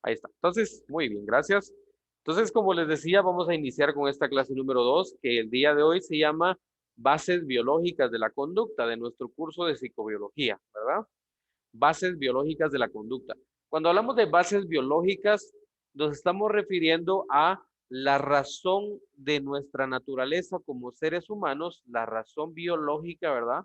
Ahí está. Entonces, muy bien, gracias. Entonces, como les decía, vamos a iniciar con esta clase número 2, que el día de hoy se llama Bases Biológicas de la Conducta, de nuestro curso de psicobiología, ¿verdad? Bases biológicas de la conducta. Cuando hablamos de bases biológicas, nos estamos refiriendo a la razón de nuestra naturaleza como seres humanos, la razón biológica, ¿verdad?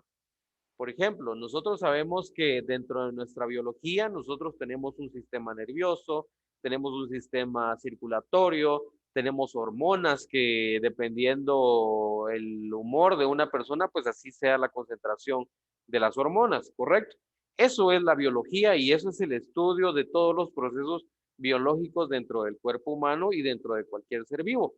Por ejemplo, nosotros sabemos que dentro de nuestra biología nosotros tenemos un sistema nervioso, tenemos un sistema circulatorio, tenemos hormonas que dependiendo el humor de una persona, pues así sea la concentración de las hormonas, ¿correcto? Eso es la biología y eso es el estudio de todos los procesos biológicos dentro del cuerpo humano y dentro de cualquier ser vivo.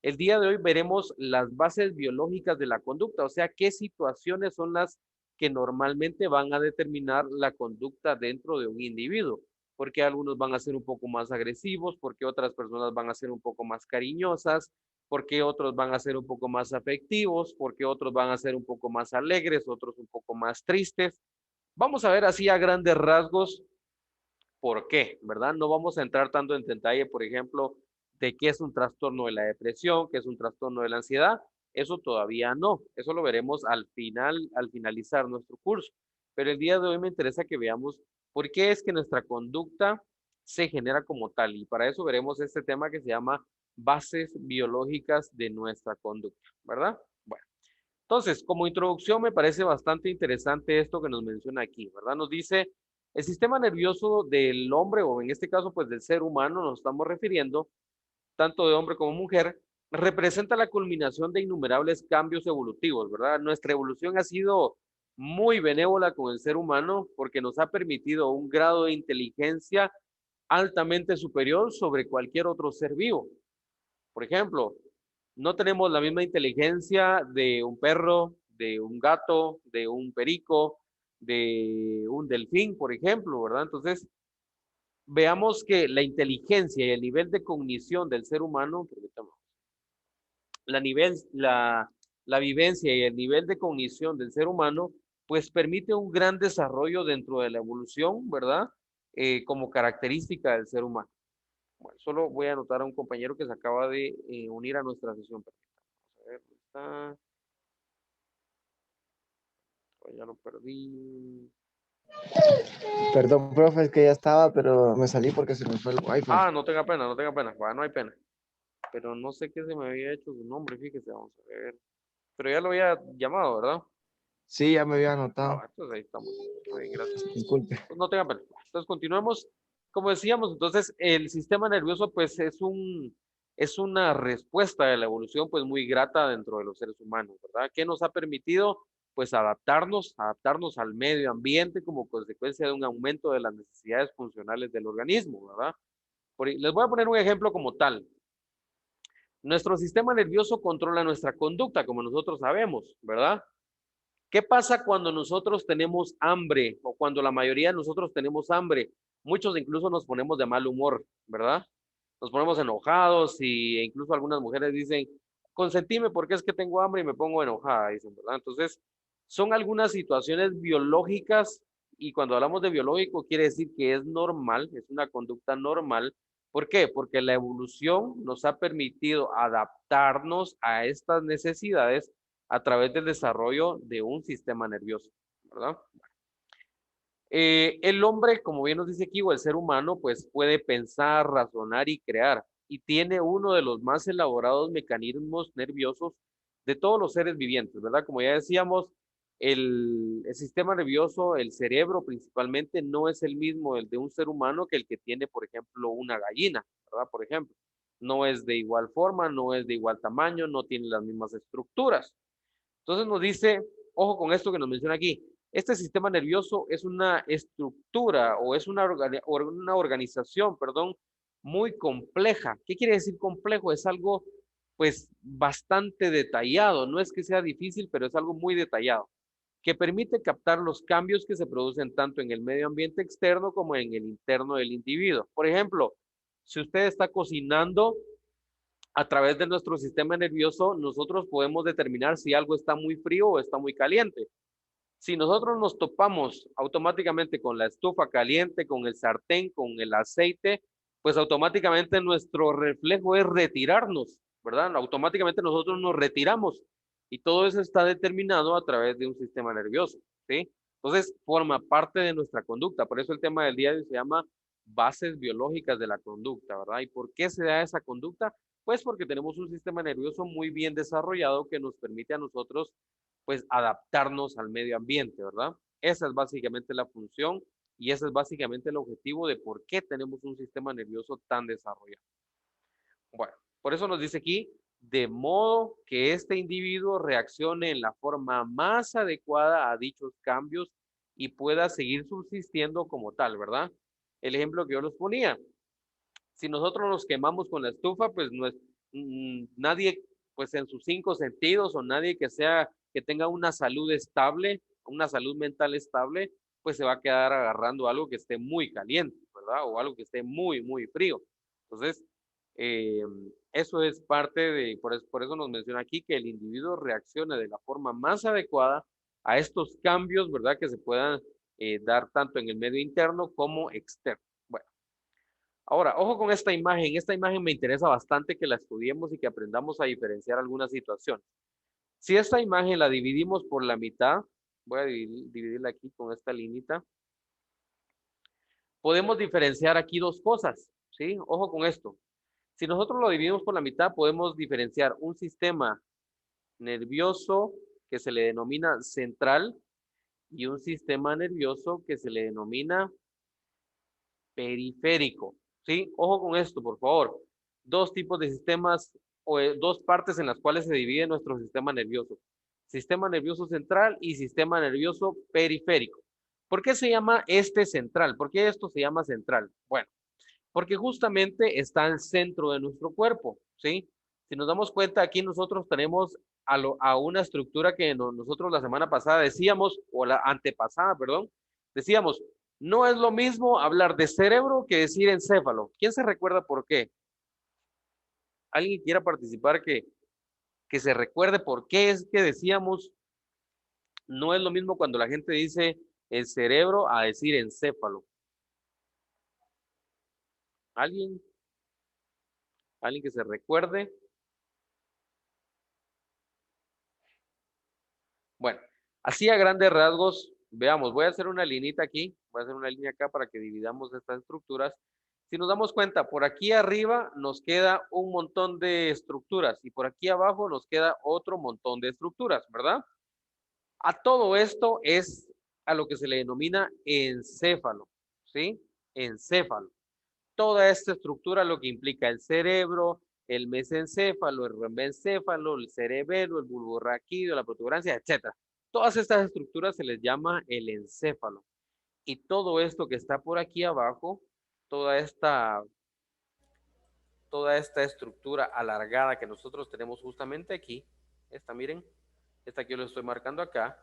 El día de hoy veremos las bases biológicas de la conducta, o sea, qué situaciones son las que normalmente van a determinar la conducta dentro de un individuo, porque algunos van a ser un poco más agresivos, porque otras personas van a ser un poco más cariñosas, porque otros van a ser un poco más afectivos, porque otros van a ser un poco más alegres, otros un poco más tristes. Vamos a ver así a grandes rasgos por qué, ¿verdad? No vamos a entrar tanto en detalle, por ejemplo, de qué es un trastorno de la depresión, qué es un trastorno de la ansiedad. Eso todavía no. Eso lo veremos al final, al finalizar nuestro curso. Pero el día de hoy me interesa que veamos por qué es que nuestra conducta se genera como tal. Y para eso veremos este tema que se llama bases biológicas de nuestra conducta, ¿verdad? Bueno, entonces, como introducción me parece bastante interesante esto que nos menciona aquí, ¿verdad? Nos dice, el sistema nervioso del hombre, o en este caso, pues del ser humano, nos estamos refiriendo, tanto de hombre como mujer, representa la culminación de innumerables cambios evolutivos, ¿verdad? Nuestra evolución ha sido muy benévola con el ser humano porque nos ha permitido un grado de inteligencia altamente superior sobre cualquier otro ser vivo. Por ejemplo, no tenemos la misma inteligencia de un perro, de un gato, de un perico, de un delfín, por ejemplo, ¿verdad? Entonces, veamos que la inteligencia y el nivel de cognición del ser humano, permítame, la vivencia y el nivel de cognición del ser humano, pues permite un gran desarrollo dentro de la evolución, ¿verdad? Como característica del ser humano. Bueno, solo voy a anotar a un compañero que se acaba de unir a nuestra sesión. Vamos a ver, ¿dónde está? Oh, ya lo perdí. Perdón, profe, es que ya estaba, pero me salí porque se me fue el wifi. Ah, no tenga pena, no tenga pena. Bueno, no hay pena. Pero no sé qué se me había hecho su nombre, fíjese, vamos a ver. Pero ya lo había llamado, ¿verdad? Sí, ya me había Ah, anotado. entonces ahí estamos. Está bien, gracias. Disculpe. Pues no tenga pena. Entonces continuemos. Como decíamos, entonces el sistema nervioso pues es una respuesta de la evolución pues muy grata dentro de los seres humanos, ¿verdad? Que nos ha permitido pues adaptarnos al medio ambiente como consecuencia de un aumento de las necesidades funcionales del organismo, ¿verdad? Les voy a poner un ejemplo como tal. Nuestro sistema nervioso controla nuestra conducta, como nosotros sabemos, ¿verdad? ¿Qué pasa cuando nosotros tenemos hambre o cuando la mayoría de nosotros tenemos hambre? Muchos incluso nos ponemos de mal humor, ¿verdad? Nos ponemos enojados y incluso algunas mujeres dicen, consentime porque es que tengo hambre y me pongo enojada, dicen, ¿verdad? Entonces, son algunas situaciones biológicas y cuando hablamos de biológico quiere decir que es normal, es una conducta normal. ¿Por qué? Porque la evolución nos ha permitido adaptarnos a estas necesidades a través del desarrollo de un sistema nervioso, ¿verdad? El hombre, como bien nos dice aquí, o el ser humano, pues puede pensar, razonar y crear, y tiene uno de los más elaborados mecanismos nerviosos de todos los seres vivientes, ¿verdad? Como ya decíamos, el sistema nervioso, el cerebro principalmente, no es el mismo el de un ser humano que el que tiene, por ejemplo, una gallina, ¿verdad? Por ejemplo, no es de igual forma, no es de igual tamaño, no tiene las mismas estructuras. Entonces nos dice, ojo con esto que nos menciona aquí, este sistema nervioso es una estructura o es una organización, perdón, muy compleja. ¿Qué quiere decir complejo? Es algo pues bastante detallado, no es que sea difícil, pero es algo muy detallado, que permite captar los cambios que se producen tanto en el medio ambiente externo como en el interno del individuo. Por ejemplo, si usted está cocinando, a través de nuestro sistema nervioso, nosotros podemos determinar si algo está muy frío o está muy caliente. Si nosotros nos topamos automáticamente con la estufa caliente, con el sartén, con el aceite, pues automáticamente nuestro reflejo es retirarnos, ¿verdad? Automáticamente nosotros nos retiramos y todo eso está determinado a través de un sistema nervioso, ¿sí? Entonces, forma parte de nuestra conducta. Por eso el tema del día de hoy se llama bases biológicas de la conducta, ¿verdad? ¿Y por qué se da esa conducta? Pues porque tenemos un sistema nervioso muy bien desarrollado que nos permite a nosotros, pues, adaptarnos al medio ambiente, ¿verdad? Esa es básicamente la función y ese es básicamente el objetivo de por qué tenemos un sistema nervioso tan desarrollado. Bueno, por eso nos dice aquí, de modo que este individuo reaccione en la forma más adecuada a dichos cambios y pueda seguir subsistiendo como tal, ¿verdad? El ejemplo que yo les ponía, si nosotros nos quemamos con la estufa, pues no es, nadie, pues en sus cinco sentidos o nadie que sea, que tenga una salud estable, una salud mental estable, pues se va a quedar agarrando algo que esté muy caliente, ¿verdad? O algo que esté muy, muy frío. Entonces, eh, eso es parte de, por eso nos menciona aquí que el individuo reaccione de la forma más adecuada a estos cambios, ¿verdad? Que se puedan dar tanto en el medio interno como externo. Bueno, ahora, ojo con esta imagen. Esta imagen me interesa bastante que la estudiemos y que aprendamos a diferenciar algunas situaciones. Si esta imagen la dividimos por la mitad, voy a dividirla aquí con esta linita, podemos diferenciar aquí dos cosas, ¿sí? Ojo con esto. Si nosotros lo dividimos por la mitad, podemos diferenciar un sistema nervioso que se le denomina central y un sistema nervioso que se le denomina periférico, ¿sí? Ojo con esto, por favor. Dos tipos de sistemas o dos partes en las cuales se divide nuestro sistema nervioso. Sistema nervioso central y sistema nervioso periférico. ¿Por qué se llama este central? ¿Por qué esto se llama central? Bueno, porque justamente está al centro de nuestro cuerpo, ¿sí? Si nos damos cuenta, aquí nosotros tenemos a una estructura que nosotros la semana pasada decíamos, o la antepasada, perdón, decíamos, no es lo mismo hablar de cerebro que decir encéfalo. ¿Quién se recuerda por qué? ¿Alguien quiera participar que se recuerde por qué es que decíamos, no es lo mismo cuando la gente dice el cerebro a decir encéfalo? ¿Alguien? ¿Alguien que se recuerde? Bueno, así a grandes rasgos, veamos, voy a hacer una linita aquí, voy a hacer una línea acá para que dividamos estas estructuras. Si nos damos cuenta, por aquí arriba nos queda un montón de estructuras y por aquí abajo nos queda otro montón de estructuras, ¿verdad? A todo esto es a lo que se le denomina encéfalo, ¿sí? Encéfalo. Toda esta estructura lo que implica el cerebro, el mesencéfalo, el remencéfalo, el cerebelo, el bulbo raquídeo, la protuberancia, etcétera. Todas estas estructuras se les llama el encéfalo. Y todo esto que está por aquí abajo, toda esta, toda esta estructura alargada que nosotros tenemos justamente aquí, esta miren, esta que yo le estoy marcando acá,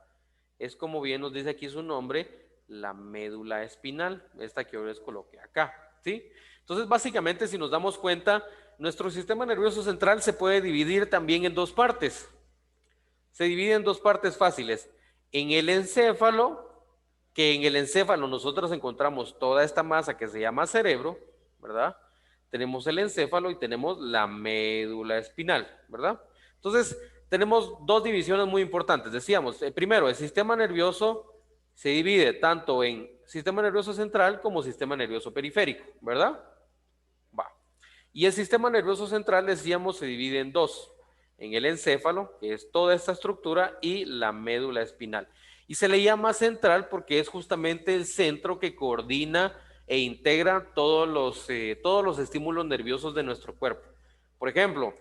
es como bien nos dice aquí su nombre, la médula espinal, esta que yo les coloqué acá, ¿sí? Entonces, básicamente, si nos damos cuenta, nuestro sistema nervioso central se puede dividir también en dos partes. Se divide en dos partes fáciles. En el encéfalo, que en el encéfalo nosotros encontramos toda esta masa que se llama cerebro, ¿verdad? Tenemos el encéfalo y tenemos la médula espinal, ¿verdad? Entonces, tenemos dos divisiones muy importantes. Decíamos, primero, el sistema nervioso se divide tanto en sistema nervioso central como sistema nervioso periférico, ¿verdad? Va. Y el sistema nervioso central, decíamos, se divide en dos. En el encéfalo, que es toda esta estructura, y la médula espinal. Y se le llama central porque es justamente el centro que coordina e integra todos los estímulos nerviosos de nuestro cuerpo. Por ejemplo,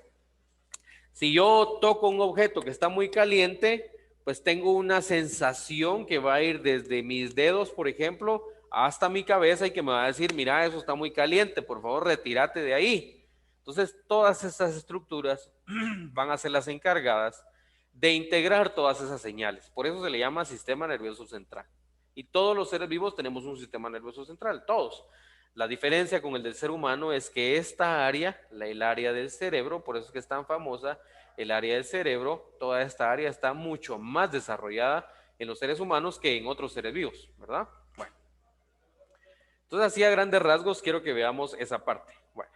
si yo toco un objeto que está muy caliente, pues tengo una sensación que va a ir desde mis dedos, por ejemplo, hasta mi cabeza y que me va a decir, mira, eso está muy caliente, por favor, retírate de ahí. Entonces, todas estas estructuras van a ser las encargadas de integrar todas esas señales. Por eso se le llama sistema nervioso central. Y todos los seres vivos tenemos un sistema nervioso central, todos. La diferencia con el del ser humano es que esta área, el área del cerebro, por eso es que es tan famosa, el área del cerebro, toda esta área está mucho más desarrollada en los seres humanos que en otros seres vivos, ¿verdad? Bueno. Entonces, así a grandes rasgos, quiero que veamos esa parte. Bueno,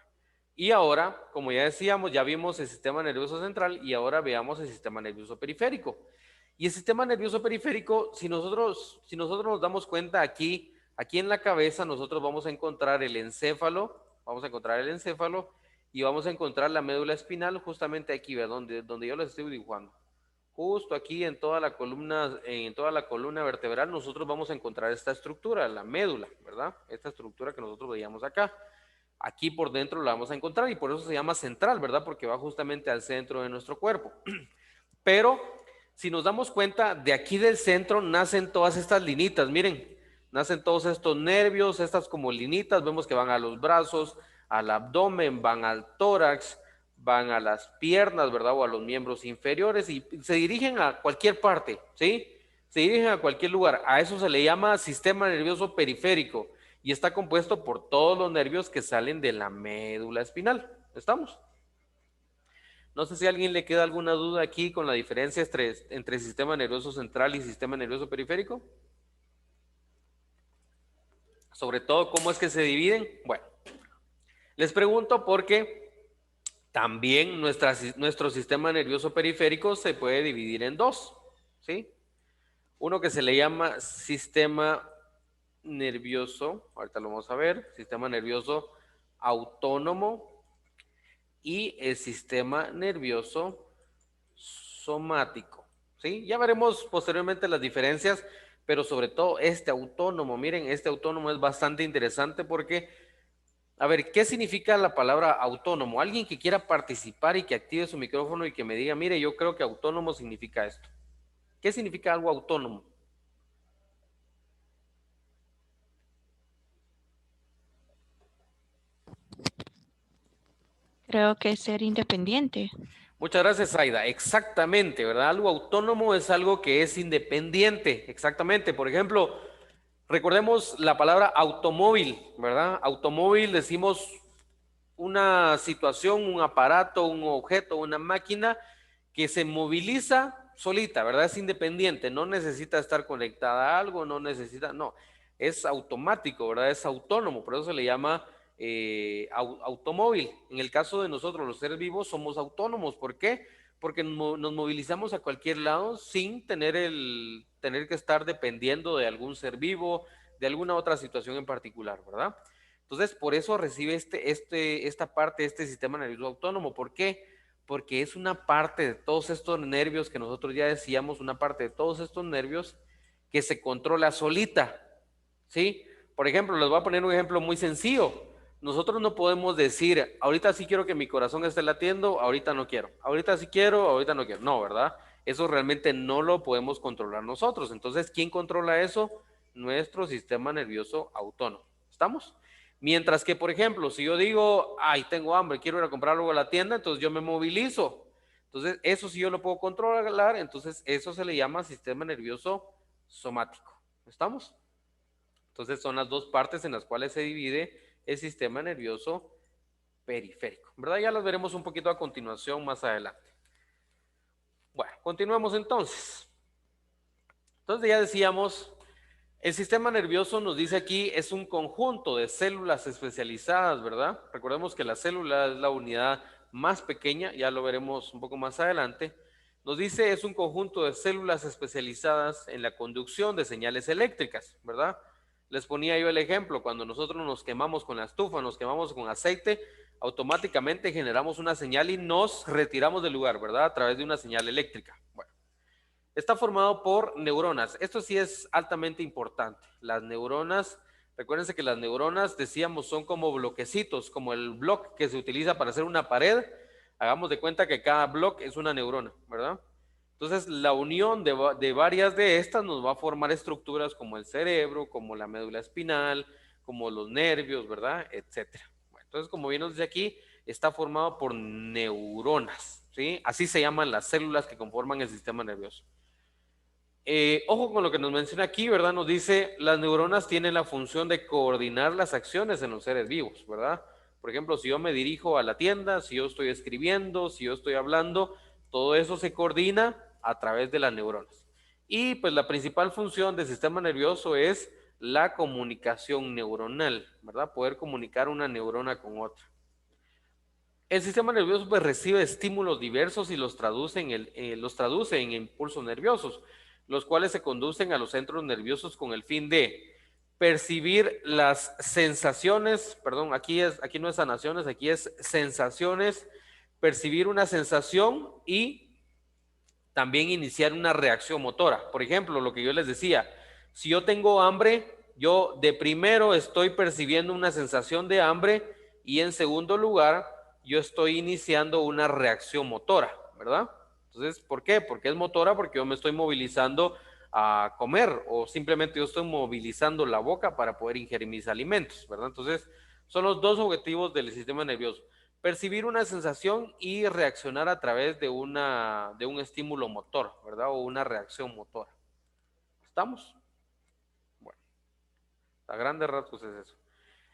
y ahora, como ya decíamos, ya vimos el sistema nervioso central y ahora veamos el sistema nervioso periférico. Y el sistema nervioso periférico, si nosotros nos damos cuenta aquí en la cabeza, nosotros vamos a encontrar el encéfalo, y vamos a encontrar la médula espinal justamente aquí, ¿verdad? Donde yo les estoy dibujando. Justo aquí en toda la columna vertebral nosotros vamos a encontrar esta estructura, la médula, ¿verdad? Esta estructura que nosotros veíamos acá. Aquí por dentro la vamos a encontrar y por eso se llama central, ¿verdad? Porque va justamente al centro de nuestro cuerpo. Pero si nos damos cuenta, de aquí del centro nacen todas estas linitas, miren, nacen todos estos nervios, estas como linitas, vemos que van a los brazos, al abdomen, van al tórax, van a las piernas, ¿verdad? O a los miembros inferiores y se dirigen a cualquier parte, ¿sí? Se dirigen a cualquier lugar. A eso se le llama sistema nervioso periférico y está compuesto por todos los nervios que salen de la médula espinal. ¿Estamos? No sé si a alguien le queda alguna duda aquí con la diferencia entre sistema nervioso central y sistema nervioso periférico. Sobre todo, ¿cómo es que se dividen? Bueno, les pregunto porque también nuestro sistema nervioso periférico se puede dividir en dos, ¿sí? Uno que se le llama sistema nervioso, ahorita lo vamos a ver, sistema nervioso autónomo y el sistema nervioso somático, ¿sí? Ya veremos posteriormente las diferencias, pero sobre todo este autónomo, miren, este autónomo es bastante interesante porque, a ver, ¿qué significa la palabra autónomo? Alguien que quiera participar y que active su micrófono y que me diga, mire, yo creo que autónomo significa esto. ¿Qué significa algo autónomo? Creo que es ser independiente. Muchas gracias, Aida. Exactamente, ¿verdad? Algo autónomo es algo que es independiente, exactamente. Por ejemplo, recordemos la palabra automóvil, ¿verdad? Automóvil decimos una situación, un aparato, un objeto, una máquina que se moviliza solita, ¿verdad? Es independiente, no necesita estar conectada a algo, no, es automático, ¿verdad? Es autónomo, por eso se le llama automóvil. En el caso de nosotros, los seres vivos, somos autónomos. ¿Por qué? Porque nos movilizamos a cualquier lado sin tener que estar dependiendo de algún ser vivo, de alguna otra situación en particular, ¿verdad? Entonces, por eso recibe esta parte, este sistema nervioso autónomo. ¿Por qué? Porque es una parte de todos estos nervios que nosotros ya decíamos, una parte de todos estos nervios que se controla solita, ¿sí? Por ejemplo, les voy a poner un ejemplo muy sencillo. Nosotros no podemos decir, ahorita sí quiero que mi corazón esté latiendo, ahorita no quiero. Ahorita sí quiero, ahorita no quiero. No, ¿verdad? Eso realmente no lo podemos controlar nosotros. Entonces, ¿quién controla eso? Nuestro sistema nervioso autónomo. ¿Estamos? Mientras que, por ejemplo, si yo digo, ay, tengo hambre, quiero ir a comprar algo a la tienda, entonces yo me movilizo. Entonces, eso sí yo lo puedo controlar, entonces eso se le llama sistema nervioso somático. ¿Estamos? Entonces, son las dos partes en las cuales se divide el sistema nervioso periférico, ¿verdad? Ya las veremos un poquito a continuación más adelante. Bueno, continuemos entonces. Entonces, ya decíamos, el sistema nervioso nos dice aquí es un conjunto de células especializadas, ¿verdad? Recordemos que la célula es la unidad más pequeña, ya lo veremos un poco más adelante. Nos dice es un conjunto de células especializadas en la conducción de señales eléctricas, ¿verdad? Les ponía yo el ejemplo, cuando nosotros nos quemamos con la estufa, nos quemamos con aceite, automáticamente generamos una señal y nos retiramos del lugar, ¿verdad? A través de una señal eléctrica. Bueno. Está formado por neuronas. Esto sí es altamente importante. Las neuronas, recuérdense que las neuronas, decíamos, son como bloquecitos, como el bloque que se utiliza para hacer una pared. Hagamos de cuenta que cada bloque es una neurona, ¿verdad? Entonces, la unión de varias de estas nos va a formar estructuras como el cerebro, como la médula espinal, como los nervios, ¿verdad? Etcétera. Bueno, entonces, como bien nos dice aquí, está formado por neuronas, ¿sí? Así se llaman las células que conforman el sistema nervioso. Ojo con lo que nos menciona aquí, ¿verdad? Nos dice, las neuronas tienen la función de coordinar las acciones en los seres vivos, ¿verdad? Por ejemplo, si yo me dirijo a la tienda, si yo estoy escribiendo, si yo estoy hablando, todo eso se coordina a través de las neuronas. Y pues la principal función del sistema nervioso es la comunicación neuronal, ¿verdad? Poder comunicar una neurona con otra. El sistema nervioso pues recibe estímulos diversos y los traduce en impulsos nerviosos, los cuales se conducen a los centros nerviosos con el fin de percibir las sensaciones, perdón, aquí no es sanaciones, aquí es sensaciones, percibir una sensación y también iniciar una reacción motora. Por ejemplo, lo que yo les decía, si yo tengo hambre, yo de primero estoy percibiendo una sensación de hambre y en segundo lugar, yo estoy iniciando una reacción motora, ¿verdad? Entonces, ¿por qué? Porque es motora, porque yo me estoy movilizando a comer o simplemente yo estoy movilizando la boca para poder ingerir mis alimentos, ¿verdad? Entonces, son los dos objetivos del sistema nervioso. Percibir una sensación y reaccionar a través de un estímulo motor, ¿verdad? O una reacción motora. ¿Estamos? Bueno, a grandes rasgos es eso.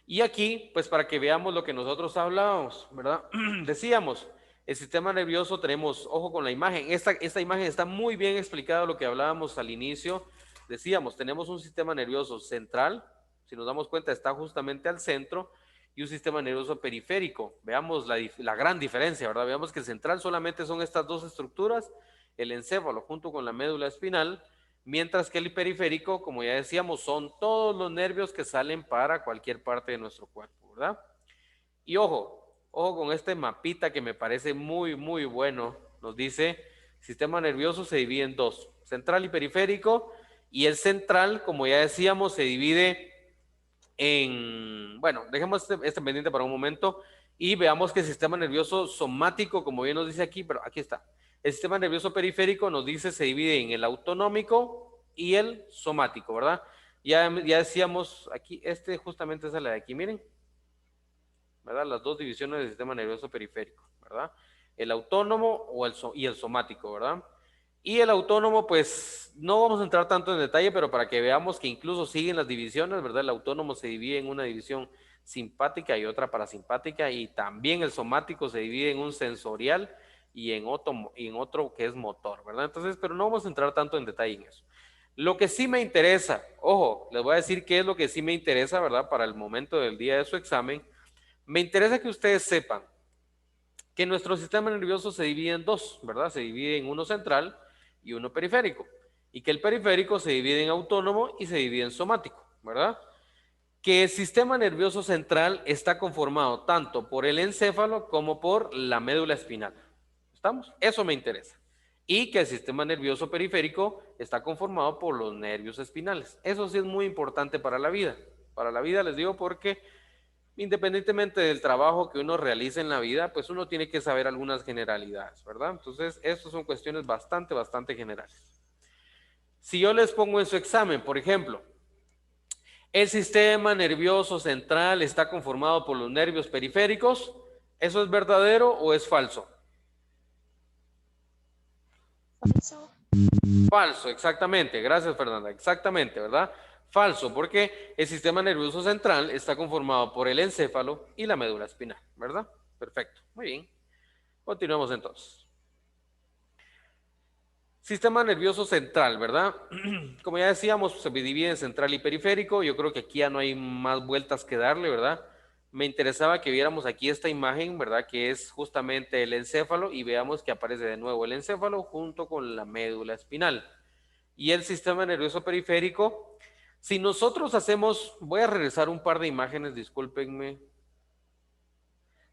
Y aquí, pues para que veamos lo que nosotros hablábamos, ¿verdad? Decíamos, el sistema nervioso tenemos, ojo con la imagen, esta imagen está muy bien explicada lo que hablábamos al inicio. Decíamos, tenemos un sistema nervioso central, si nos damos cuenta está justamente al centro, y un sistema nervioso periférico. Veamos la gran diferencia, ¿verdad? Veamos que el central solamente son estas dos estructuras, el encéfalo junto con la médula espinal, mientras que el periférico, como ya decíamos, son todos los nervios que salen para cualquier parte de nuestro cuerpo, ¿verdad? Y ojo con este mapita que me parece muy, muy bueno. Nos dice, sistema nervioso se divide en dos, central y periférico, y el central, como ya decíamos, se divide en, bueno, dejemos este pendiente para un momento y veamos que el sistema nervioso somático, como bien nos dice aquí, pero aquí está. El sistema nervioso periférico nos dice se divide en el autonómico y el somático, ¿verdad? Ya decíamos aquí, justamente es la de aquí, miren, ¿verdad? Las dos divisiones del sistema nervioso periférico, ¿verdad? El autónomo y el somático, ¿verdad? Y el autónomo, pues no vamos a entrar tanto en detalle, pero para que veamos que incluso siguen las divisiones, ¿verdad? El autónomo se divide en una división simpática y otra parasimpática, y también el somático se divide en un sensorial y en otro que es motor, ¿verdad? Entonces, pero no vamos a entrar tanto en detalle en eso. Lo que sí me interesa, ojo, les voy a decir qué es lo que sí me interesa, ¿verdad? Para el momento del día de su examen, me interesa que ustedes sepan que nuestro sistema nervioso se divide en dos, ¿verdad? Se divide en uno central y uno periférico, y que el periférico se divide en autónomo y se divide en somático, ¿verdad? Que el sistema nervioso central está conformado tanto por el encéfalo como por la médula espinal. ¿Estamos? Eso me interesa. Y que el sistema nervioso periférico está conformado por los nervios espinales. Eso sí es muy importante para la vida. Para la vida les digo porque independientemente del trabajo que uno realice en la vida, pues uno tiene que saber algunas generalidades, ¿verdad? Entonces, estas son cuestiones bastante generales. Si yo les pongo en su examen, por ejemplo, el sistema nervioso central está conformado por los nervios periféricos, ¿eso es verdadero o es falso? Falso. Falso, exactamente. Gracias, Fernanda. Exactamente, ¿verdad? Falso, porque el sistema nervioso central está conformado por el encéfalo y la médula espinal, ¿verdad? Perfecto. Muy bien. Continuamos entonces. Sistema nervioso central, ¿verdad? Como ya decíamos, se divide en central y periférico. Yo creo que aquí ya no hay más vueltas que darle, ¿verdad? Me interesaba que viéramos aquí esta imagen, ¿verdad? Que es justamente el encéfalo, y veamos que aparece de nuevo el encéfalo junto con la médula espinal. Y el sistema nervioso periférico, si nosotros hacemos, voy a regresar un par de imágenes, discúlpenme.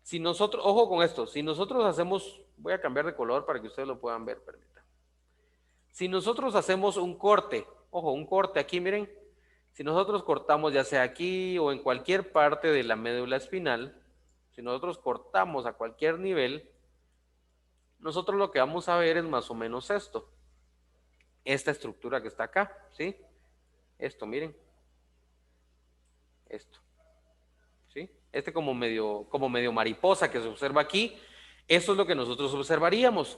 Si nosotros, ojo con esto, si nosotros hacemos, voy a cambiar de color para que ustedes lo puedan ver, permítanme. Si nosotros hacemos un corte, ojo, un corte aquí, miren, si nosotros cortamos ya sea aquí o en cualquier parte de la médula espinal, si nosotros cortamos a cualquier nivel, nosotros lo que vamos a ver es más o menos esto. Esta estructura que está acá, ¿sí? Esto, miren. Esto. ¿Sí? Como medio mariposa que se observa aquí, eso es lo que nosotros observaríamos.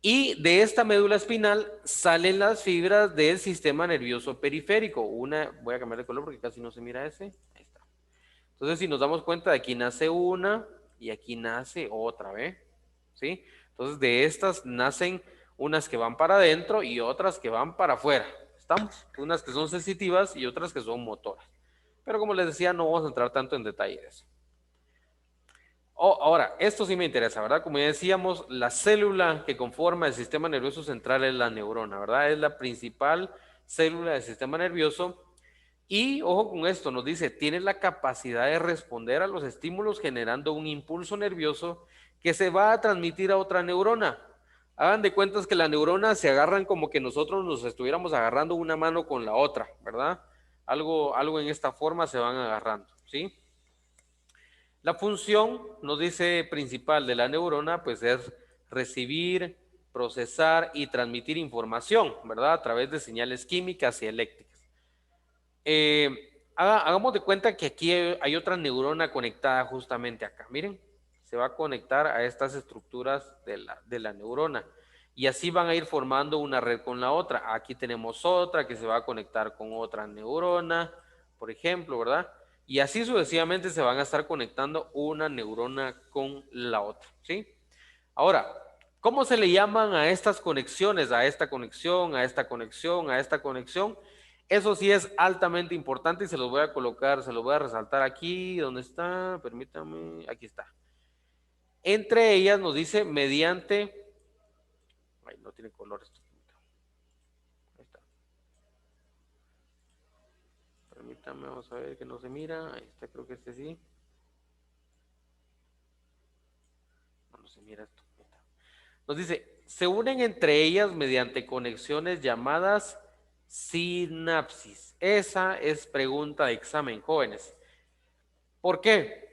Y de esta médula espinal salen las fibras del sistema nervioso periférico. Voy a cambiar de color porque casi no se mira ese. Ahí está. Entonces, si nos damos cuenta, de aquí nace una y aquí nace otra, ¿ve? ¿Sí? Entonces, de estas nacen unas que van para adentro y otras que van para afuera. ¿Estamos? Unas que son sensitivas y otras que son motoras. Pero como les decía, no vamos a entrar tanto en detalle de eso. Ahora, esto sí me interesa, ¿verdad? Como ya decíamos, la célula que conforma el sistema nervioso central es la neurona, ¿verdad? Es la principal célula del sistema nervioso. Y ojo con esto, nos dice, tiene la capacidad de responder a los estímulos generando un impulso nervioso que se va a transmitir a otra neurona. Hagan de cuentas que las neuronas se agarran como que nosotros nos estuviéramos agarrando una mano con la otra, ¿verdad? Algo en esta forma se van agarrando, ¿sí? La función, nos dice, principal de la neurona, pues es recibir, procesar y transmitir información, ¿verdad? A través de señales químicas y eléctricas. Hagamos de cuenta que aquí hay otra neurona conectada justamente acá. Miren, se va a conectar a estas estructuras de la neurona. Y así van a ir formando una red con la otra. Aquí tenemos otra que se va a conectar con otra neurona, por ejemplo, ¿verdad? Y así sucesivamente se van a estar conectando una neurona con la otra, ¿sí? Ahora, ¿cómo se le llaman a estas conexiones? A esta conexión, a esta conexión, a esta conexión. Eso sí es altamente importante y se los voy a colocar, se los voy a resaltar aquí, ¿dónde está? Permítame, aquí está. Entre ellas nos dice mediante, ay, no tiene color esto. Ahí está. Permítame, vamos a ver que no se mira. Ahí está, creo que este sí. No se mira esto. Ahí está. Nos dice, se unen entre ellas mediante conexiones llamadas sinapsis. Esa es pregunta de examen, jóvenes. ¿Por qué?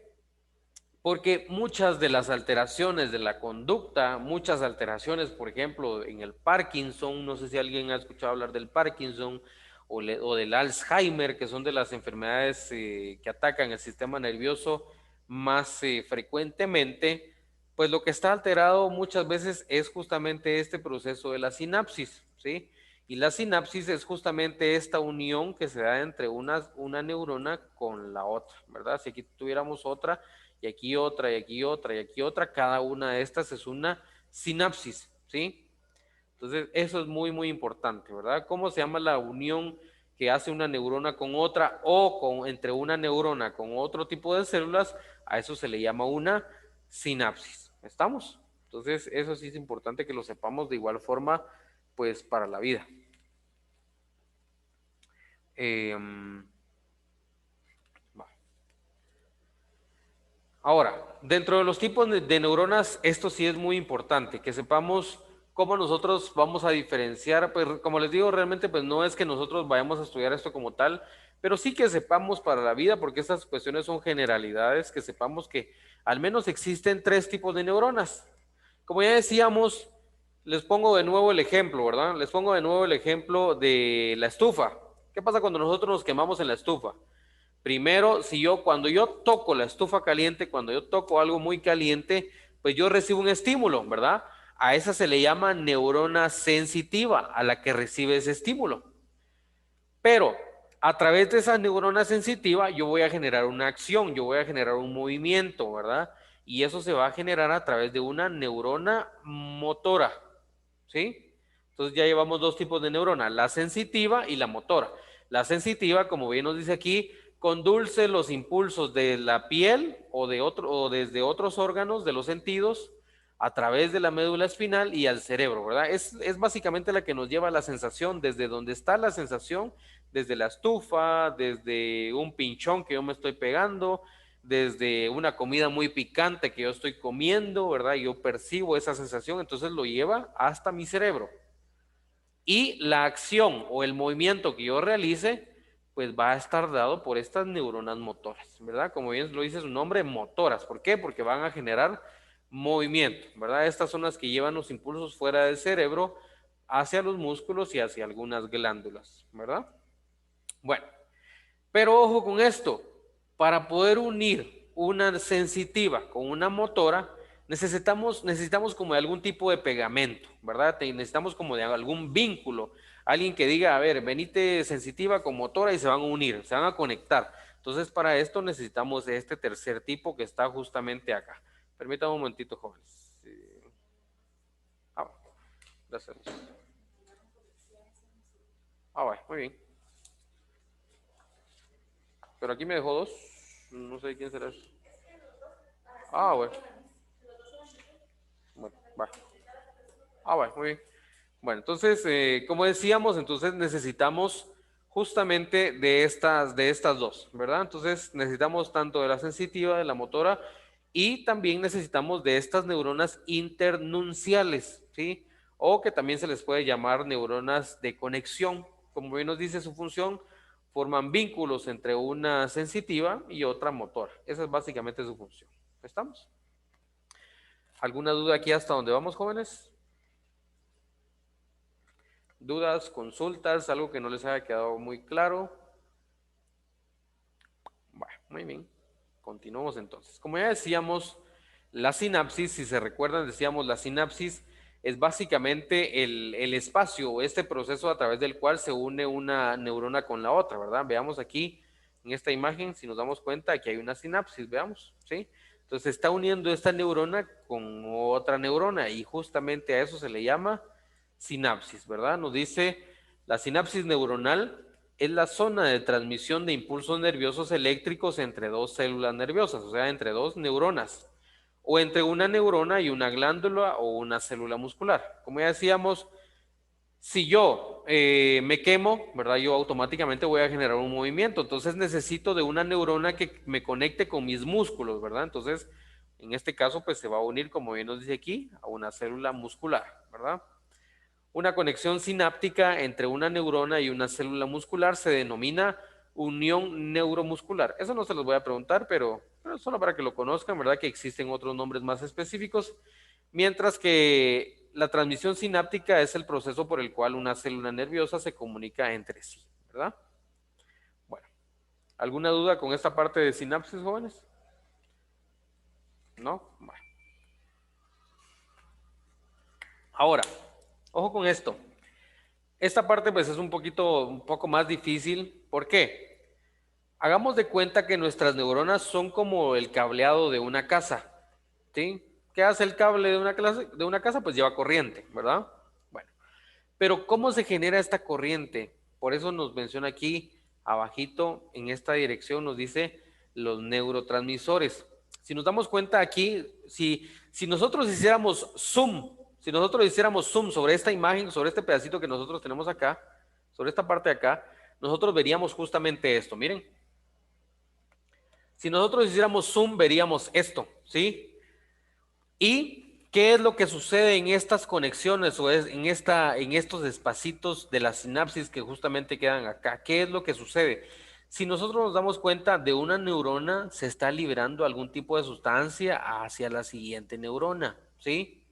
Porque muchas de las alteraciones de la conducta, muchas alteraciones, por ejemplo, en el Parkinson, no sé si alguien ha escuchado hablar del Parkinson o del Alzheimer, que son de las enfermedades que atacan el sistema nervioso más frecuentemente, pues lo que está alterado muchas veces es justamente este proceso de la sinapsis, ¿sí? Y la sinapsis es justamente esta unión que se da entre una neurona con la otra, ¿verdad? Si aquí tuviéramos otra, y aquí otra, y aquí otra, y aquí otra, cada una de estas es una sinapsis, ¿sí? Entonces, eso es muy, muy importante, ¿verdad? ¿Cómo se llama la unión que hace una neurona con otra o entre una neurona con otro tipo de células? A eso se le llama una sinapsis. ¿Estamos? Entonces, eso sí es importante que lo sepamos de igual forma, pues, para la vida. Ahora, dentro de los tipos de neuronas, esto sí es muy importante, que sepamos cómo nosotros vamos a diferenciar, pues como les digo, realmente pues no es que nosotros vayamos a estudiar esto como tal, pero sí que sepamos para la vida, porque estas cuestiones son generalidades, que sepamos que al menos existen 3 tipos de neuronas. Como ya decíamos, les pongo de nuevo el ejemplo, ¿verdad? Les pongo de nuevo el ejemplo de la estufa. ¿Qué pasa cuando nosotros nos quemamos en la estufa? Primero, cuando yo toco la estufa caliente, cuando yo toco algo muy caliente, pues yo recibo un estímulo, ¿verdad? A esa se le llama neurona sensitiva, a la que recibe ese estímulo. Pero a través de esa neurona sensitiva yo voy a generar una acción, yo voy a generar un movimiento, ¿verdad? Y eso se va a generar a través de una neurona motora, ¿sí? Entonces ya llevamos 2 tipos de neurona, la sensitiva y la motora. La sensitiva, como bien nos dice aquí, conduce los impulsos de la piel o desde otros órganos de los sentidos a través de la médula espinal y al cerebro, ¿verdad? Es básicamente la que nos lleva a la sensación, desde donde está la sensación, desde la estufa, desde un pinchón que yo me estoy pegando, desde una comida muy picante que yo estoy comiendo, ¿verdad? Yo percibo esa sensación, entonces lo lleva hasta mi cerebro. Y la acción o el movimiento que yo realice, pues va a estar dado por estas neuronas motoras, ¿verdad? Como bien lo dice su nombre, motoras. ¿Por qué? Porque van a generar movimiento, ¿verdad? Estas son las que llevan los impulsos fuera del cerebro hacia los músculos y hacia algunas glándulas, ¿verdad? Bueno, pero ojo con esto, para poder unir una sensitiva con una motora, necesitamos como de algún tipo de pegamento, ¿verdad? Necesitamos como de algún vínculo, alguien que diga, a ver, venite sensitiva con motora y se van a unir, se van a conectar. Entonces, para esto necesitamos este tercer tipo que está justamente acá. Permítame un momentito, jóvenes. Gracias. Ah, bueno, muy bien. Pero aquí me dejó dos. No sé quién será. Ah, bueno. Bueno, va. Ah, bueno, muy bien. Bueno, entonces, como decíamos, entonces necesitamos justamente de estas dos, ¿verdad? Entonces necesitamos tanto de la sensitiva, de la motora, y también necesitamos de estas neuronas internunciales, ¿sí? O que también se les puede llamar neuronas de conexión. Como bien nos dice su función, forman vínculos entre una sensitiva y otra motora. Esa es básicamente su función. ¿Estamos? ¿Alguna duda aquí hasta donde vamos, jóvenes? ¿Dudas, consultas, algo que no les haya quedado muy claro? Bueno, muy bien. Continuamos entonces. Como ya decíamos, la sinapsis, si se recuerdan, decíamos la sinapsis es básicamente el espacio o este proceso a través del cual se une una neurona con la otra, ¿verdad? Veamos aquí en esta imagen, si nos damos cuenta, aquí hay una sinapsis, veamos, ¿sí? Entonces se está uniendo esta neurona con otra neurona y justamente a eso se le llama sinapsis, ¿verdad? Nos dice la sinapsis neuronal es la zona de transmisión de impulsos nerviosos eléctricos entre dos células nerviosas, o sea, entre dos neuronas, o entre una neurona y una glándula o una célula muscular. Como ya decíamos, si yo me quemo, ¿verdad? Yo automáticamente voy a generar un movimiento, entonces necesito de una neurona que me conecte con mis músculos, ¿verdad? Entonces, en este caso, pues se va a unir, como bien nos dice aquí, a una célula muscular, ¿verdad? Una conexión sináptica entre una neurona y una célula muscular se denomina unión neuromuscular. Eso no se los voy a preguntar, pero solo para que lo conozcan, ¿verdad? Que existen otros nombres más específicos. Mientras que la transmisión sináptica es el proceso por el cual una célula nerviosa se comunica entre sí, ¿verdad? Bueno, ¿alguna duda con esta parte de sinapsis, jóvenes? ¿No? Bueno. Ahora, ojo con esto. Esta parte pues es un poco más difícil. ¿Por qué? Hagamos de cuenta que nuestras neuronas son como el cableado de una casa, ¿sí? ¿Qué hace el cable de una casa? Pues lleva corriente, ¿verdad? Bueno, pero ¿cómo se genera esta corriente? Por eso nos menciona aquí abajito en esta dirección, nos dice los neurotransmisores. Si nos damos cuenta aquí, si nosotros hiciéramos zoom sobre esta imagen, sobre este pedacito que nosotros tenemos acá, sobre esta parte de acá, nosotros veríamos justamente esto, miren. Si nosotros hiciéramos zoom, veríamos esto, ¿sí? ¿Y qué es lo que sucede en estas conexiones o en estos espacitos de la sinapsis que justamente quedan acá? ¿Qué es lo que sucede? Si nosotros nos damos cuenta de una neurona, se está liberando algún tipo de sustancia hacia la siguiente neurona, ¿sí?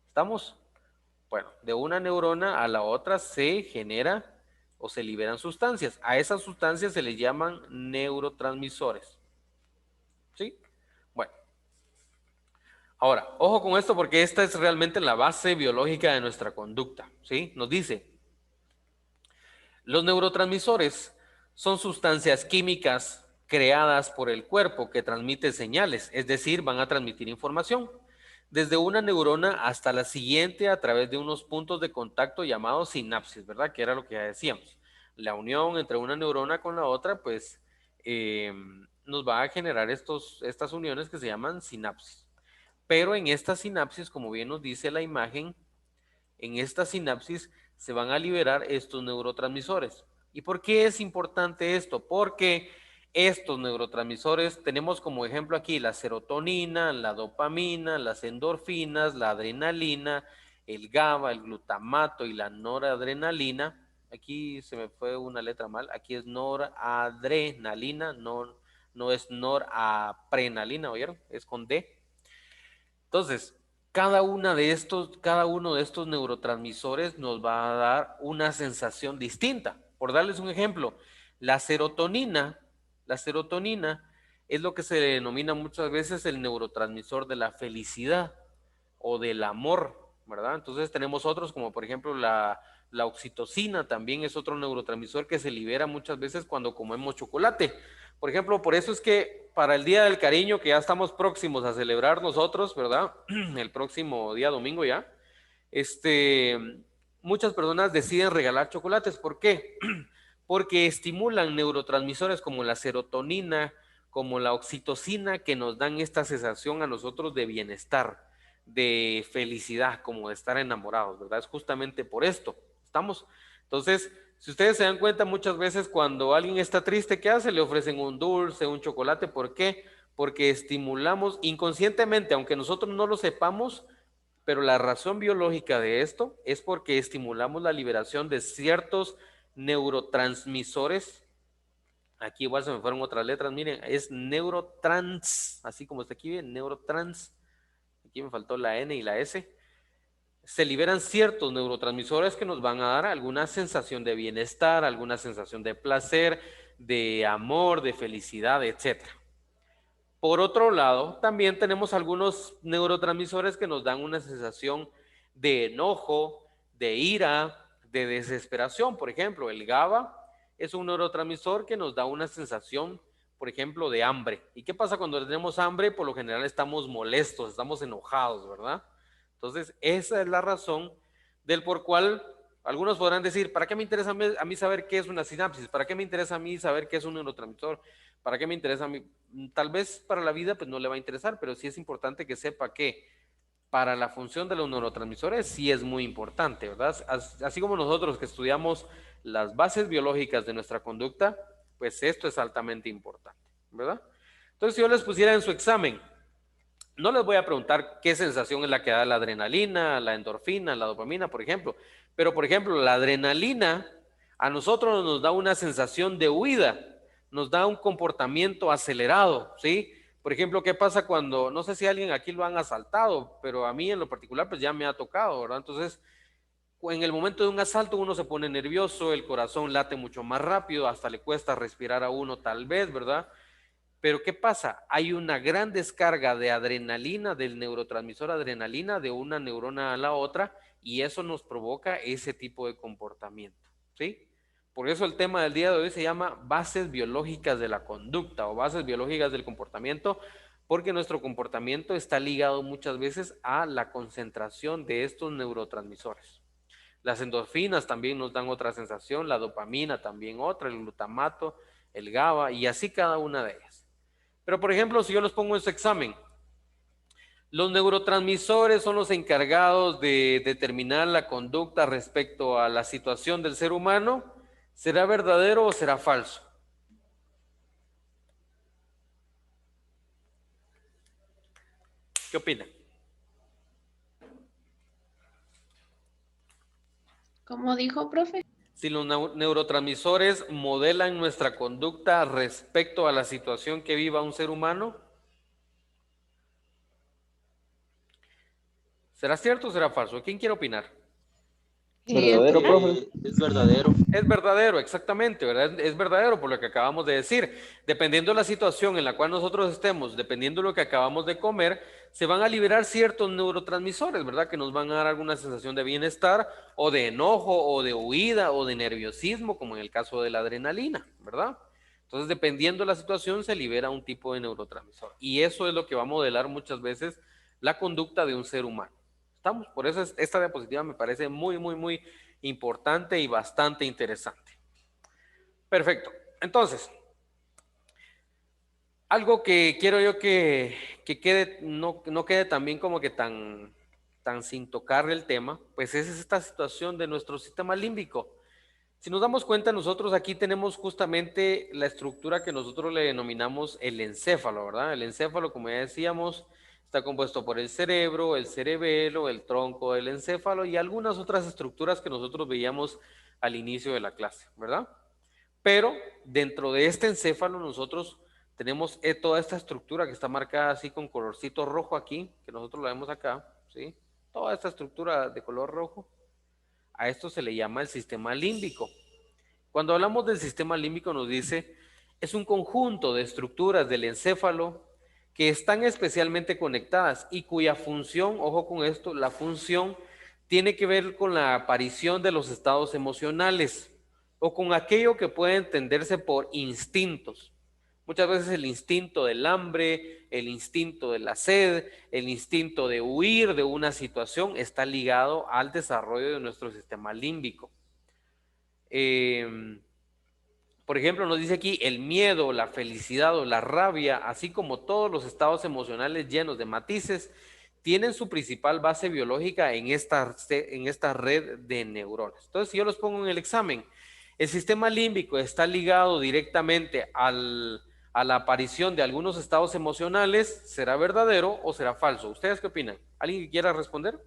¿Estamos? Bueno, de una neurona a la otra se genera o se liberan sustancias. A esas sustancias se les llaman neurotransmisores, ¿sí? Bueno. Ahora, ojo con esto porque esta es realmente la base biológica de nuestra conducta, ¿sí? Nos dice, los neurotransmisores son sustancias químicas creadas por el cuerpo que transmiten señales, es decir, van a transmitir información desde una neurona hasta la siguiente a través de unos puntos de contacto llamados sinapsis, ¿verdad? Que era lo que ya decíamos. La unión entre una neurona con la otra, pues, nos va a generar estas uniones que se llaman sinapsis. Pero en esta sinapsis, como bien nos dice la imagen, en esta sinapsis se van a liberar estos neurotransmisores. ¿Y por qué es importante esto? Porque estos neurotransmisores, tenemos como ejemplo aquí la serotonina, la dopamina, las endorfinas, la adrenalina, el GABA, el glutamato y la noradrenalina. Aquí se me fue una letra mal, aquí es noradrenalina, no es noraprenalina, ¿oyeron? Es con D. Entonces, cada uno de estos neurotransmisores nos va a dar una sensación distinta. Por darles un ejemplo, la serotonina es lo que se denomina muchas veces el neurotransmisor de la felicidad o del amor, ¿verdad? Entonces tenemos otros como por ejemplo la oxitocina, también es otro neurotransmisor que se libera muchas veces cuando comemos chocolate. Por ejemplo, por eso es que para el Día del Cariño, que ya estamos próximos a celebrar nosotros, ¿verdad? El próximo día domingo ya, muchas personas deciden regalar chocolates. ¿Por qué? Porque estimulan neurotransmisores como la serotonina, como la oxitocina, que nos dan esta sensación a nosotros de bienestar, de felicidad, como de estar enamorados, ¿verdad? Es justamente por esto. ¿Estamos? Entonces, si ustedes se dan cuenta, muchas veces cuando alguien está triste, ¿qué hace? Le ofrecen un dulce, un chocolate. ¿Por qué? Porque estimulamos inconscientemente, aunque nosotros no lo sepamos, pero la razón biológica de esto es porque estimulamos la liberación de ciertos neurotransmisores. Aquí igual se me fueron otras letras, miren, es neurotrans, así como está aquí, bien, neurotrans. Aquí me faltó la N y la S. Se liberan ciertos neurotransmisores que nos van a dar alguna sensación de bienestar, alguna sensación de placer, de amor, de felicidad, etc. Por otro lado, también tenemos algunos neurotransmisores que nos dan una sensación de enojo, de ira, de desesperación. Por ejemplo, el GABA es un neurotransmisor que nos da una sensación, por ejemplo, de hambre. ¿Y qué pasa cuando tenemos hambre? Por lo general estamos molestos, estamos enojados, ¿verdad? Entonces, esa es la razón del por cual algunos podrán decir, ¿para qué me interesa a mí saber qué es una sinapsis? ¿Para qué me interesa a mí saber qué es un neurotransmisor? ¿Para qué me interesa a mí? Tal vez para la vida pues no le va a interesar, pero sí es importante que sepa que para la función de los neurotransmisores sí es muy importante, ¿verdad? Así como nosotros que estudiamos las bases biológicas de nuestra conducta, pues esto es altamente importante, ¿verdad? Entonces, si yo les pusiera en su examen, no les voy a preguntar qué sensación es la que da la adrenalina, la endorfina, la dopamina, por ejemplo, pero por ejemplo, la adrenalina a nosotros nos da una sensación de huida, nos da un comportamiento acelerado, ¿sí? Por ejemplo, ¿qué pasa cuando, no sé si alguien aquí lo han asaltado, pero a mí en lo particular pues ya me ha tocado, ¿verdad? Entonces, en el momento de un asalto uno se pone nervioso, el corazón late mucho más rápido, hasta le cuesta respirar a uno tal vez, ¿verdad? Pero ¿qué pasa? Hay una gran descarga de adrenalina, del neurotransmisor adrenalina, de una neurona a la otra, y eso nos provoca ese tipo de comportamiento, ¿sí? Por eso el tema del día de hoy se llama bases biológicas de la conducta o bases biológicas del comportamiento, porque nuestro comportamiento está ligado muchas veces a la concentración de estos neurotransmisores. Las endorfinas también nos dan otra sensación, la dopamina también otra, el glutamato, el GABA y así cada una de ellas. Pero por ejemplo, si yo los pongo en su examen, los neurotransmisores son los encargados de determinar la conducta respecto a la situación del ser humano. ¿Será verdadero o será falso? ¿Qué opinan? ¿Cómo dijo, profe? Si los neurotransmisores modelan nuestra conducta respecto a la situación que viva un ser humano, ¿será cierto o será falso? ¿Quién quiere opinar? ¿Verdadero, profe? Es verdadero. Es verdadero, exactamente, ¿verdad? Es verdadero por lo que acabamos de decir. Dependiendo de la situación en la cual nosotros estemos, dependiendo de lo que acabamos de comer, se van a liberar ciertos neurotransmisores, ¿verdad? Que nos van a dar alguna sensación de bienestar o de enojo o de huida o de nerviosismo, como en el caso de la adrenalina, ¿verdad? Entonces, dependiendo de la situación, se libera un tipo de neurotransmisor. Y eso es lo que va a modelar muchas veces la conducta de un ser humano. ¿Estamos? Por eso esta diapositiva me parece muy, muy, muy importante y bastante interesante. Perfecto. Entonces, algo que quiero yo que quede, no quede también como que tan sin tocar el tema, pues es esta situación de nuestro sistema límbico. Si nos damos cuenta, nosotros aquí tenemos justamente la estructura que nosotros le denominamos el encéfalo, ¿verdad? El encéfalo, como ya decíamos, está compuesto por el cerebro, el cerebelo, el tronco del encéfalo y algunas otras estructuras que nosotros veíamos al inicio de la clase, ¿verdad? Pero dentro de este encéfalo nosotros tenemos toda esta estructura que está marcada así con colorcito rojo aquí, que nosotros la vemos acá, ¿sí? Toda esta estructura de color rojo, a esto se le llama el sistema límbico. Cuando hablamos del sistema límbico nos dice, es un conjunto de estructuras del encéfalo que están especialmente conectadas y cuya función, ojo con esto, la función tiene que ver con la aparición de los estados emocionales o con aquello que puede entenderse por instintos. Muchas veces el instinto del hambre, el instinto de la sed, el instinto de huir de una situación está ligado al desarrollo de nuestro sistema límbico. Por ejemplo, nos dice aquí el miedo, la felicidad o la rabia, así como todos los estados emocionales llenos de matices, tienen su principal base biológica en esta red de neuronas. Entonces, si yo los pongo en el examen, el sistema límbico está ligado directamente a la aparición de algunos estados emocionales. ¿Será verdadero o será falso? ¿Ustedes qué opinan? ¿Alguien que quiera responder?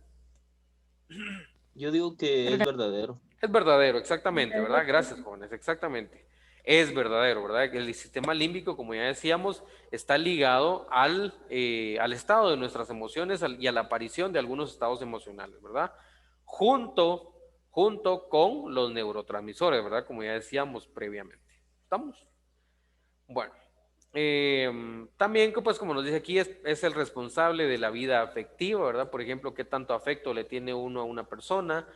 Yo digo que es verdadero. Es verdadero, exactamente, ¿verdad? Gracias, jóvenes, exactamente. Es verdadero, ¿verdad? El sistema límbico, como ya decíamos, está ligado al estado de nuestras emociones y a la aparición de algunos estados emocionales, ¿verdad? Junto con los neurotransmisores, ¿verdad? Como ya decíamos previamente. ¿Estamos? Bueno. También, pues como nos dice aquí, es el responsable de la vida afectiva, ¿verdad? Por ejemplo, qué tanto afecto le tiene uno a una persona,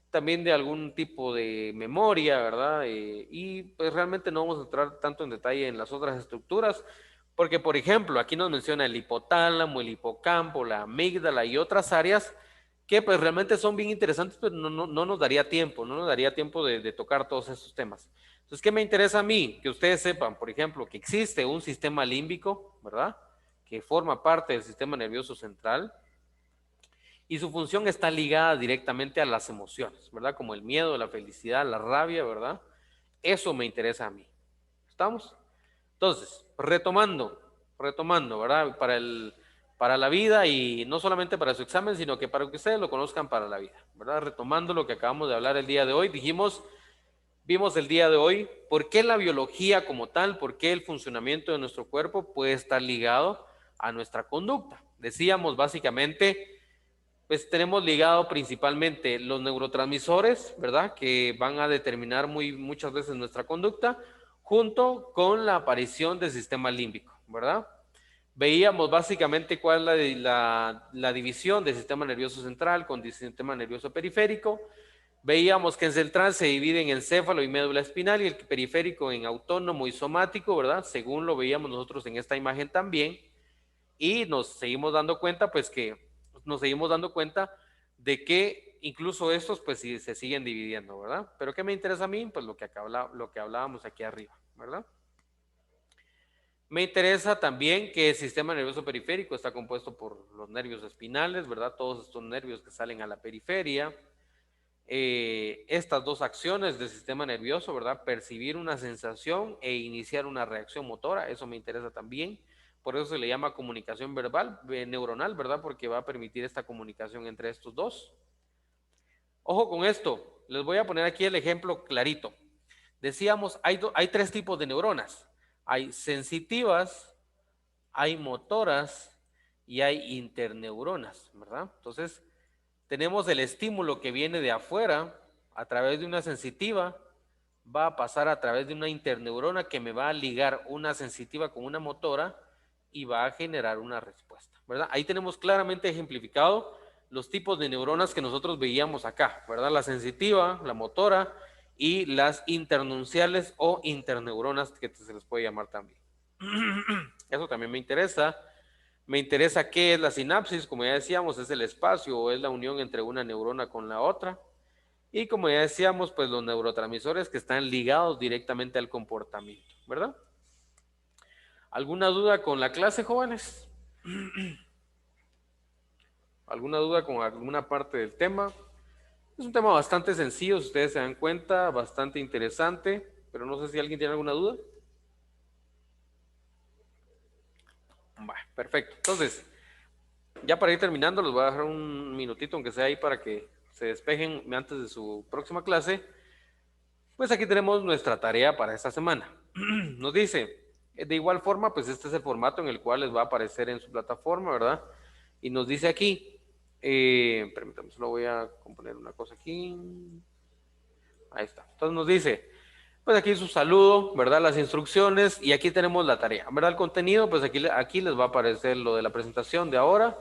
también de algún tipo de memoria, ¿verdad? Y pues realmente no vamos a entrar tanto en detalle en las otras estructuras, porque por ejemplo, aquí nos menciona el hipotálamo, el hipocampo, la amígdala y otras áreas que pues realmente son bien interesantes, pero no nos daría tiempo, no nos daría tiempo de tocar todos esos temas. Entonces, ¿qué me interesa a mí? Que ustedes sepan, por ejemplo, que existe un sistema límbico, ¿verdad? Que forma parte del sistema nervioso central y su función está ligada directamente a las emociones, ¿verdad? Como el miedo, la felicidad, la rabia, ¿verdad? Eso me interesa a mí. ¿Estamos? Entonces, retomando, ¿verdad? Para la vida y no solamente para su examen, sino que para que ustedes lo conozcan para la vida, ¿verdad? Retomando lo que acabamos de hablar el día de hoy, vimos el día de hoy por qué la biología como tal, por qué el funcionamiento de nuestro cuerpo puede estar ligado a nuestra conducta. Decíamos básicamente, pues tenemos ligado principalmente los neurotransmisores, ¿verdad? Que van a determinar muchas veces nuestra conducta, junto con la aparición del sistema límbico, ¿verdad? Veíamos básicamente cuál es la división del sistema nervioso central con el sistema nervioso periférico. Veíamos que en central se divide en encéfalo y médula espinal y el periférico en autónomo y somático, ¿verdad? Según lo veíamos nosotros en esta imagen también. Y nos seguimos dando cuenta, de que incluso estos, pues sí, se siguen dividiendo, ¿verdad? Pero ¿qué me interesa a mí? Pues lo que hablábamos aquí arriba, ¿verdad? Me interesa también que el sistema nervioso periférico está compuesto por los nervios espinales, ¿verdad? Todos estos nervios que salen a la periferia. Estas dos acciones del sistema nervioso, ¿verdad? Percibir una sensación e iniciar una reacción motora, eso me interesa también. Por eso se le llama comunicación verbal, neuronal, ¿verdad? Porque va a permitir esta comunicación entre estos dos. Ojo con esto, les voy a poner aquí el ejemplo clarito. Decíamos, hay tres tipos de neuronas. Hay sensitivas, hay motoras y hay interneuronas, ¿verdad? Entonces, tenemos el estímulo que viene de afuera a través de una sensitiva, va a pasar a través de una interneurona que me va a ligar una sensitiva con una motora y va a generar una respuesta, ¿verdad? Ahí tenemos claramente ejemplificado los tipos de neuronas que nosotros veíamos acá, ¿verdad? La sensitiva, la motora y las internunciales o interneuronas que se les puede llamar también. Eso también me interesa. Me interesa qué es la sinapsis, como ya decíamos, es el espacio o es la unión entre una neurona con la otra. Y como ya decíamos, pues los neurotransmisores que están ligados directamente al comportamiento, ¿verdad? ¿Alguna duda con la clase, jóvenes? ¿Alguna duda con alguna parte del tema? Es un tema bastante sencillo, si ustedes se dan cuenta, bastante interesante, pero no sé si alguien tiene alguna duda. Perfecto. Entonces, ya para ir terminando, les voy a dejar un minutito, aunque sea ahí, para que se despejen antes de su próxima clase. Pues aquí tenemos nuestra tarea para esta semana. Nos dice, de igual forma, pues este es el formato en el cual les va a aparecer en su plataforma, ¿verdad? Y nos dice aquí, permítanme, solo voy a componer una cosa aquí. Ahí está. Entonces nos dice, pues aquí su saludo, ¿verdad? Las instrucciones y aquí tenemos la tarea, ¿verdad? El contenido, pues aquí les va a aparecer lo de la presentación de ahora.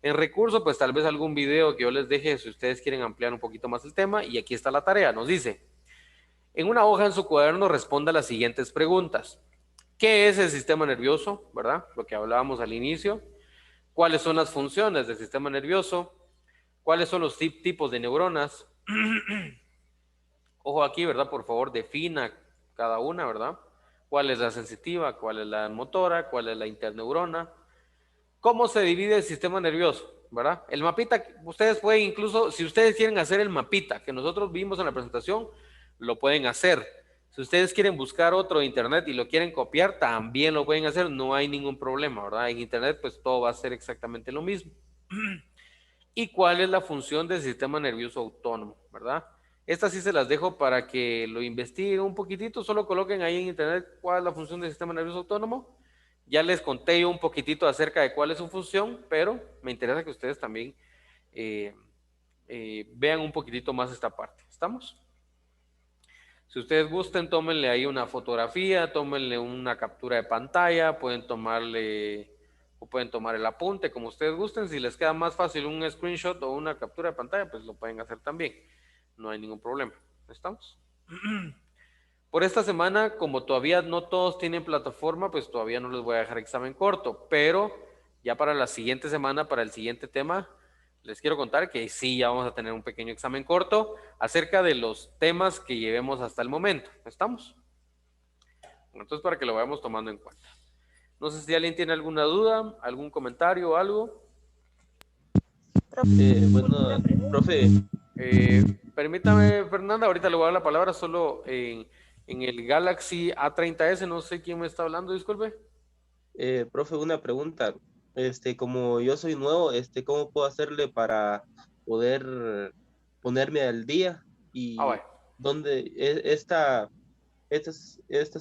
En recurso, pues tal vez algún video que yo les deje si ustedes quieren ampliar un poquito más el tema. Y aquí está la tarea, nos dice, en una hoja en su cuaderno responda las siguientes preguntas. ¿Qué es el sistema nervioso? ¿Verdad? Lo que hablábamos al inicio. ¿Cuáles son las funciones del sistema nervioso? ¿Cuáles son los tipos de neuronas? Ojo aquí, ¿verdad? Por favor, defina cada una, ¿verdad? ¿Cuál es la sensitiva? ¿Cuál es la motora? ¿Cuál es la interneurona? ¿Cómo se divide el sistema nervioso? ¿Verdad? El mapita, ustedes pueden incluso, si ustedes quieren hacer el mapita que nosotros vimos en la presentación, lo pueden hacer. Si ustedes quieren buscar otro de internet y lo quieren copiar, también lo pueden hacer, no hay ningún problema, ¿verdad? En internet pues todo va a ser exactamente lo mismo. ¿Y cuál es la función del sistema nervioso autónomo, verdad? Estas sí se las dejo para que lo investiguen un poquitito, solo coloquen ahí en internet cuál es la función del sistema nervioso autónomo. Ya les conté yo un poquitito acerca de cuál es su función, pero me interesa que ustedes también vean un poquitito más esta parte. ¿Estamos? Si ustedes gusten, tómenle ahí una fotografía, tómenle una captura de pantalla, pueden tomarle o pueden tomar el apunte como ustedes gusten. Si les queda más fácil un screenshot o una captura de pantalla, pues lo pueden hacer también. No hay ningún problema. ¿Estamos? Por esta semana, como todavía no todos tienen plataforma, pues todavía no les voy a dejar examen corto, pero ya para la siguiente semana, para el siguiente tema, les quiero contar que sí, ya vamos a tener un pequeño examen corto acerca de los temas que llevemos hasta el momento. ¿Estamos? Entonces, para que lo vayamos tomando en cuenta. No sé si alguien tiene alguna duda, algún comentario o algo. Bueno, profe, Permítame, Fernanda, ahorita le voy a dar la palabra solo en el Galaxy A30s, no sé quién me está hablando, disculpe. profe, una pregunta. Como yo soy nuevo, ¿cómo puedo hacerle para poder ponerme al día? Y Vaya. dónde estas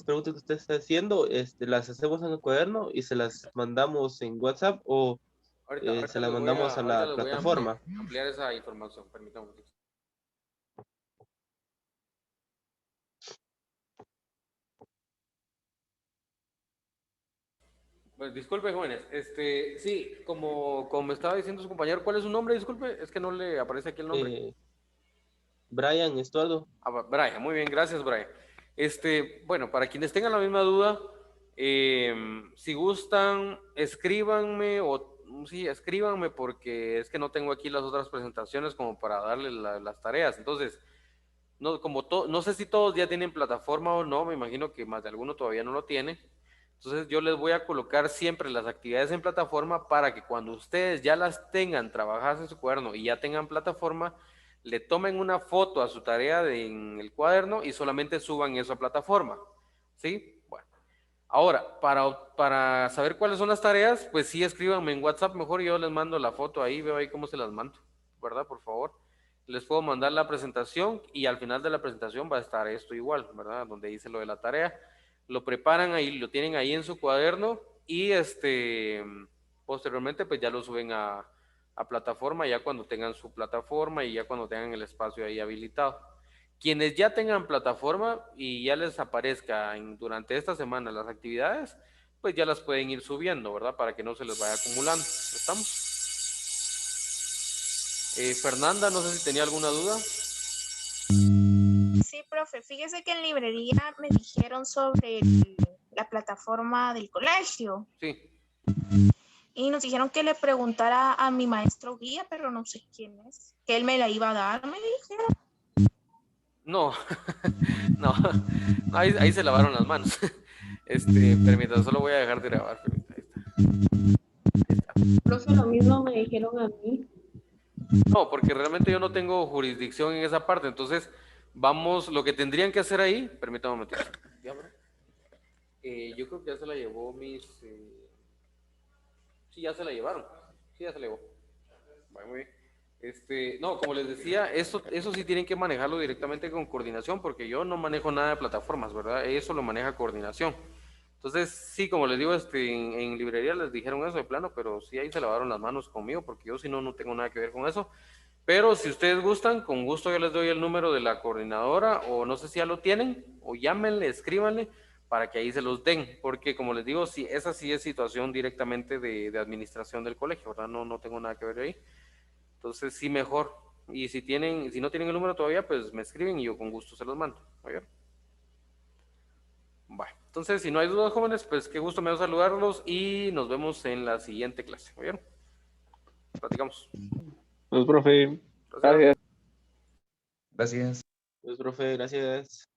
preguntas que usted está haciendo, las hacemos en el cuaderno y se las mandamos en WhatsApp o Ahorita se las les voy a, mandamos a ahorita la les voy a plataforma. ampliar esa información, permítame un momentito. Pues disculpe, jóvenes, sí, como me estaba diciendo su compañero, ¿cuál es su nombre? Disculpe, es que no le aparece aquí el nombre. Brian, Estuardo. Brian, muy bien, gracias, Brian. Bueno, para quienes tengan la misma duda, si gustan, escríbanme o sí, escríbanme porque es que no tengo aquí las otras presentaciones como para darles las tareas. Entonces, no, no sé si todos ya tienen plataforma o no, me imagino que más de alguno todavía no lo tiene. Entonces yo les voy a colocar siempre las actividades en plataforma para que cuando ustedes ya las tengan trabajadas en su cuaderno y ya tengan plataforma, le tomen una foto a su tarea en el cuaderno y solamente suban eso a plataforma. ¿Sí? Bueno. Ahora, para saber cuáles son las tareas, pues sí, escríbanme en WhatsApp, mejor yo les mando la foto ahí, veo ahí cómo se las mando, ¿verdad? Por favor. Les puedo mandar la presentación y al final de la presentación va a estar esto igual, ¿verdad? Donde dice lo de la tarea. Lo preparan ahí, lo tienen ahí en su cuaderno y posteriormente pues ya lo suben a plataforma ya cuando tengan su plataforma y ya cuando tengan el espacio ahí habilitado. Quienes ya tengan plataforma y ya les aparezca durante esta semana las actividades, pues ya las pueden ir subiendo, ¿verdad? Para que no se les vaya acumulando. ¿Estamos? Fernanda, no sé si tenía alguna duda. Sí, profe, fíjese que en librería me dijeron sobre la plataforma del colegio. Sí. Y nos dijeron que le preguntara a mi maestro guía, pero no sé quién es. Que él me la iba a dar, me dijeron. No, no, ahí se lavaron las manos. Permítame, solo voy a dejar de grabar. Ahí está. Profe, lo mismo me dijeron a mí. No, porque realmente yo no tengo jurisdicción en esa parte, entonces vamos, lo que tendrían que hacer ahí, permítame un momentito. Yo creo que ya se la llevó sí, ya se la llevaron, sí, ya se la llevó. Muy bien. No, como les decía, eso sí tienen que manejarlo directamente con coordinación, porque yo no manejo nada de plataformas, ¿verdad? Eso lo maneja coordinación. Entonces, sí, como les digo, en librería les dijeron eso de plano, pero sí ahí se lavaron las manos conmigo, porque yo si no, no tengo nada que ver con eso. Pero si ustedes gustan, con gusto yo les doy el número de la coordinadora, o no sé si ya lo tienen, o llámenle, escríbanle, para que ahí se los den, porque como les digo, sí, esa sí es situación directamente de administración del colegio, ¿verdad? No tengo nada que ver ahí. Entonces, sí, mejor. Y si no tienen el número todavía, pues me escriben y yo con gusto se los mando. ¿Oye? Bueno, entonces, si no hay dudas, jóvenes, pues qué gusto me da saludarlos y nos vemos en la siguiente clase. ¿Muy bien? Platicamos. Pues, profe, Gracias. gracias. Gracias. Pues, profe, gracias.